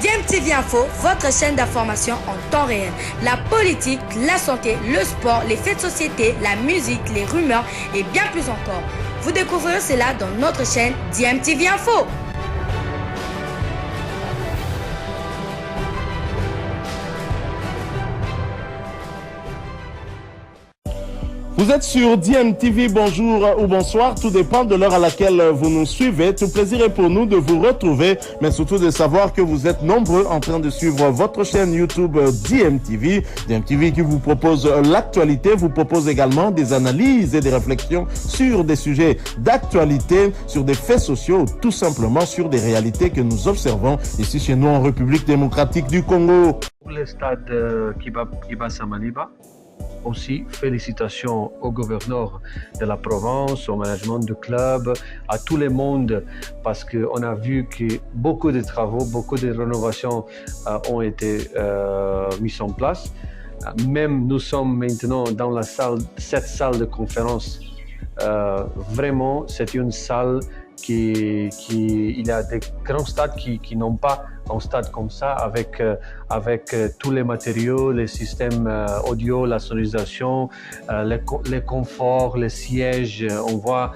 DMTV Info, votre chaîne d'information en temps réel. La politique, la santé, le sport, les faits de société, la musique, les rumeurs et bien plus encore. Vous découvrirez cela dans notre chaîne DMTV Info. Vous êtes sur DMTV, bonjour ou bonsoir, tout dépend de l'heure à laquelle vous nous suivez. Tout plaisir est pour nous de vous retrouver, mais surtout de savoir que vous êtes nombreux en train de suivre votre chaîne YouTube DMTV. DMTV qui vous propose l'actualité, vous propose également des analyses et des réflexions sur des sujets d'actualité, sur des faits sociaux, tout simplement sur des réalités que nous observons ici chez nous en République démocratique du Congo. Pour le stade Kibasa Maniba, aussi, félicitations au gouverneur de la province, au management du club, à tout le monde, parce qu'on a vu que beaucoup de travaux, beaucoup de rénovations ont été mis en place. Même nous sommes maintenant dans cette salle de conférence. Vraiment, c'est une salle il y a des grands stades qui n'ont pas un stade comme ça avec tous les matériaux, les systèmes audio, la sonorisation, les conforts, les sièges. On voit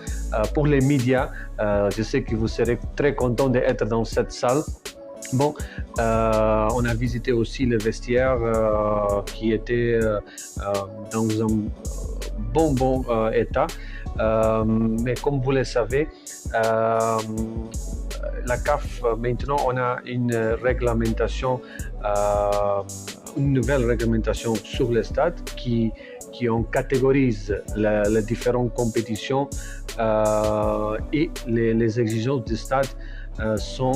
pour les médias, je sais que vous serez très contents d'être dans cette salle. Bon, on a visité aussi le vestiaire qui était dans un bon état. Mais comme vous le savez, la CAF, maintenant, on a une nouvelle réglementation sur le stade qui on catégorise les différentes compétitions et les exigences du stade sont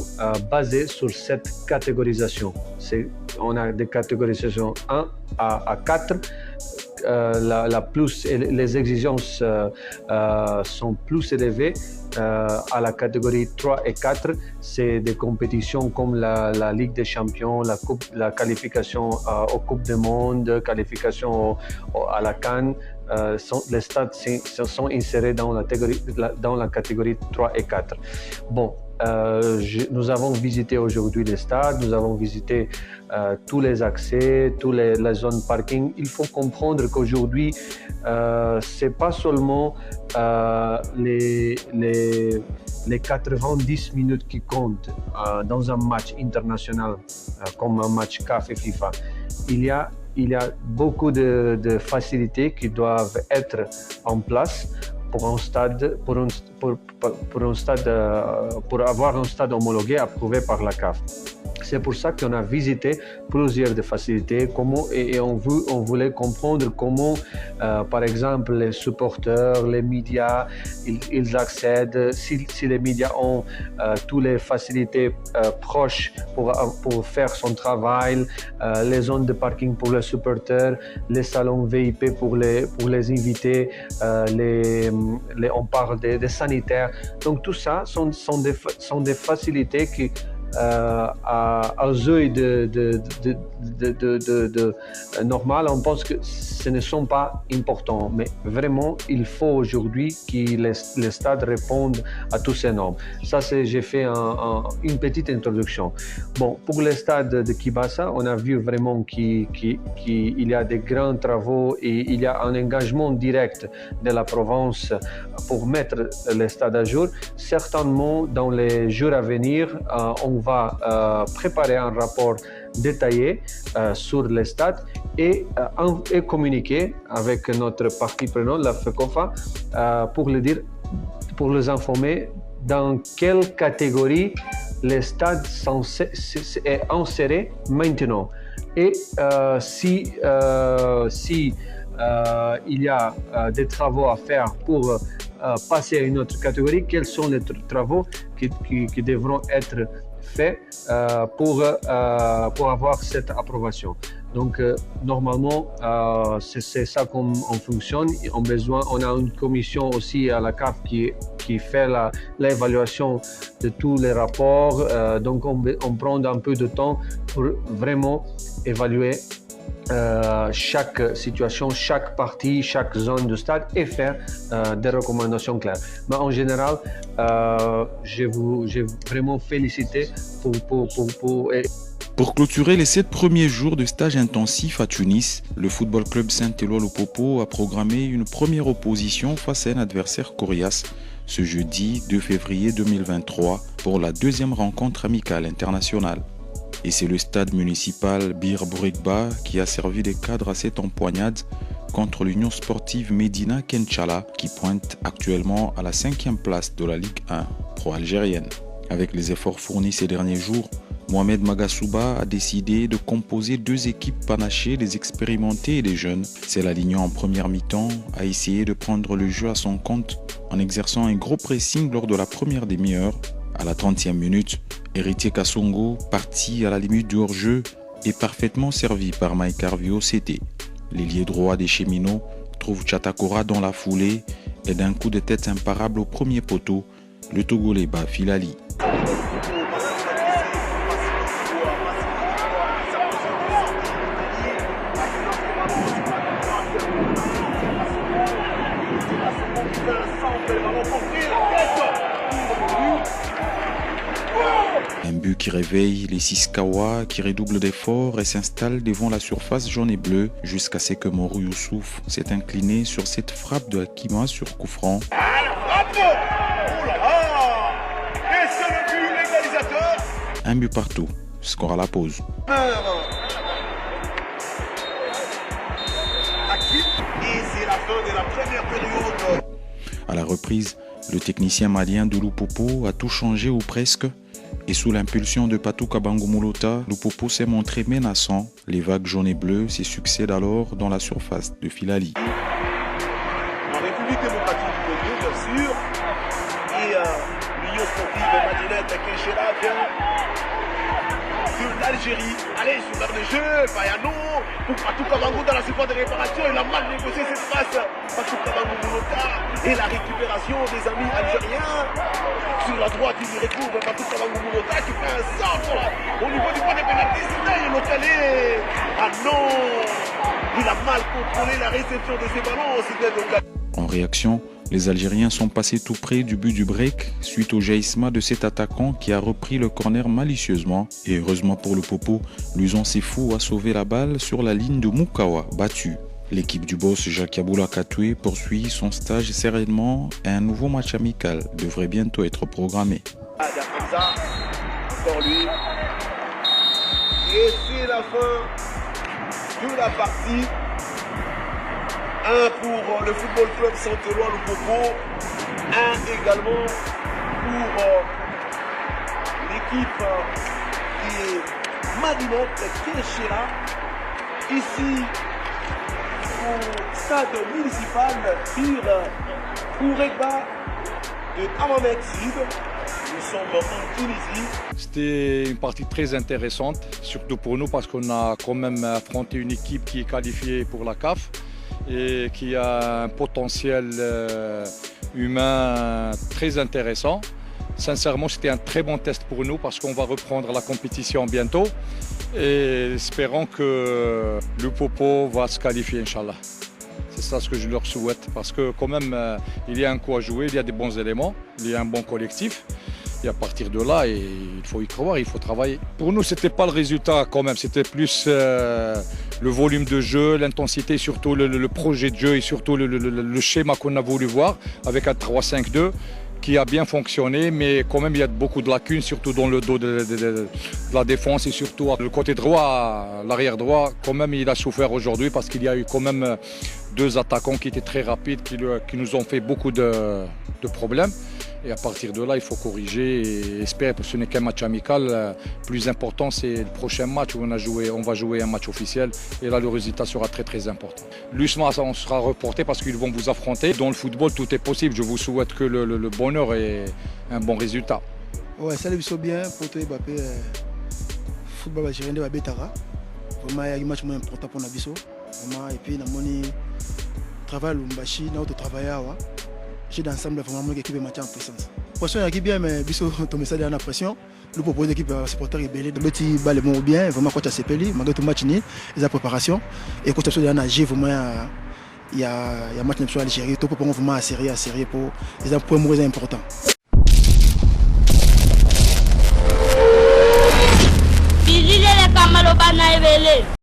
basées sur cette catégorisation. On a des catégorisations 1 à 4. Les exigences sont plus élevées. À la catégorie 3 et 4, c'est des compétitions comme la Ligue des Champions, la qualification aux Coupes du Monde, qualification à la CAN. Les stades sont insérés dans la catégorie 3 et 4. Bon, nous avons visité aujourd'hui les stades, nous avons visité tous les accès, toutes les zones parking. Il faut comprendre qu'aujourd'hui, c'est pas seulement les 90 minutes qui comptent dans un match international comme un match CAF et FIFA. Il y a beaucoup de facilités qui doivent être en place pour avoir un stade homologué approuvé par la CAF. C'est pour ça qu'on a visité plusieurs des facilités et on voulait comprendre comment, par exemple, les supporters, les médias, ils accèdent, si les médias ont toutes les facilités proches pour faire son travail, les zones de parking pour les supporters, les salons VIP pour les invités, on parle des sanitaires. Donc tout ça sont des facilités qui aux yeux normal, on pense que ce ne sont pas importants, mais vraiment, il faut aujourd'hui que les stades répondent à tous ces normes. Ça, j'ai fait une petite introduction. Bon, pour le stade de Kibasa, on a vu vraiment qu'il y a des grands travaux et il y a un engagement direct de la province pour mettre le stade à jour. Certainement, dans les jours à venir, on va préparer un rapport détaillé sur le stade et communiquer avec notre partie prenante, la FECOFA, pour les informer dans quelle catégorie le stade est inséré maintenant. Et si il y a des travaux à faire pour passer à une autre catégorie, quels sont les travaux qui devront être faits pour avoir cette approbation. Donc normalement c'est ça qu'on fonctionne. On a une commission aussi à la CAF qui fait l'évaluation de tous les rapports. Donc on prend un peu de temps pour vraiment évaluer chaque situation, chaque partie, chaque zone de stade et faire des recommandations claires. Mais en général, j'ai vraiment félicité Pour clôturer les 7 premiers jours de stage intensif à Tunis, le football club Saint-Éloi Lupopo a programmé une première opposition face à un adversaire coriace ce jeudi 2 février 2023 pour la deuxième rencontre amicale internationale. Et c'est le stade municipal Bir Bourguiba qui a servi de cadre à cette empoignade contre l'Union sportive Medina Kenchala qui pointe actuellement à la 5e place de la Ligue 1 pro-algérienne. Avec les efforts fournis ces derniers jours, Mohamed Magassouba a décidé de composer 2 équipes panachées, des expérimentés et des jeunes. C'est l'alignement en première mi-temps a essayé de prendre le jeu à son compte en exerçant un gros pressing lors de la première demi-heure. À la 30e minute, Héritier Kassongo, parti à la limite du hors-jeu, est parfaitement servi par Mike Harvey au CT. L'ailier droit des Cheminots trouve Chatakora dans la foulée et d'un coup de tête imparable au premier poteau, le Togolais bat Filali. Un but qui réveille les Siskawa qui redoublent d'efforts et s'installent devant la surface jaune et bleue jusqu'à ce que Morou Youssouf s'est incliné sur cette frappe de Akima sur coup franc. Un but partout, score à la pause. À la reprise, le technicien malien de Lupopo a tout changé ou presque. Et sous l'impulsion de Patou Kabango Moulota, Lupopo s'est montré menaçant. Les vagues jaunes et bleues s'y succèdent alors dans la surface de Filali. En République démocratique du Congo, bien sûr, et l'Union sportive Madinette Kenchala vient de l'Algérie. Allez, sur l'heure de jeu, Payano, pour Patou Kabango dans la surface de réparation, il a mal négocié cette passe. Patou Kabango Moulota et la récupération des amis algériens. Sur la droite, il y retrouve Patou Kabango Moulota qui fait un centre au niveau du point de pénalty. Il est calé. Ah non, il a mal contrôlé la réception de ses ballons. En réaction, les Algériens sont passés tout près du but du break suite au jaillissement de cet attaquant qui a repris le corner malicieusement. Et heureusement pour le Popo, Luzon Sefou a sauvé la balle sur la ligne de Mukawa, battu. L'équipe du boss Jacques Yaboula Katoué poursuit son stage sereinement et un nouveau match amical devrait bientôt être programmé. Encore lui. Et c'est la fin de la partie. 1 pour le football club Saint-Éloi Lupopo, 1 également pour l'équipe qui est Madinette Kenchala, ici au stade municipal Bir Bourguiba de Hammamet Sud. Nous sommes en Tunisie. C'était une partie très intéressante, surtout pour nous parce qu'on a quand même affronté une équipe qui est qualifiée pour la CAF et qui a un potentiel humain très intéressant. Sincèrement, c'était un très bon test pour nous parce qu'on va reprendre la compétition bientôt et espérons que Lupopo va se qualifier, Inch'Allah. C'est ça ce que je leur souhaite parce que quand même, il y a un coup à jouer, il y a des bons éléments, il y a un bon collectif. Et à partir de là, il faut y croire, il faut travailler. Pour nous, ce n'était pas le résultat quand même, c'était plus le volume de jeu, l'intensité, surtout le projet de jeu et surtout le schéma qu'on a voulu voir avec un 3-5-2 qui a bien fonctionné, mais quand même il y a beaucoup de lacunes, surtout dans le dos de la défense et surtout le côté droit, l'arrière droit, quand même il a souffert aujourd'hui parce qu'il y a eu quand même 2 attaquants qui étaient très rapides, qui nous ont fait beaucoup de problèmes. Et à partir de là, il faut corriger et espérer, parce que ce n'est qu'un match amical. Plus important, c'est le prochain match où on va jouer un match officiel. Et là, le résultat sera très très important. L'USMA, on sera reporté parce qu'ils vont vous affronter. Dans le football, tout est possible. Je vous souhaite que le bonheur et un bon résultat. Ouais, salut, bien pour toi, Mbappé. Football algérien de Betara. Vraiment, il y a un match important pour Nabiso. Vraiment, et puis, on travail, Lumbashi, notre travail. J'ai d'ensemble vraiment l'équipe est en puissance. Pression est bien, mais biso ton message est en pression. Nous proposons l'équipe supporter rebelle. Le petit balle bon bien, vraiment quand tu as CPL, malgré tout match nul, les a préparation et quand tu as nagé vraiment il y a un match sur l'Algérie, tout pour vraiment à serrer pour les points moins importants. Pilule la ebele.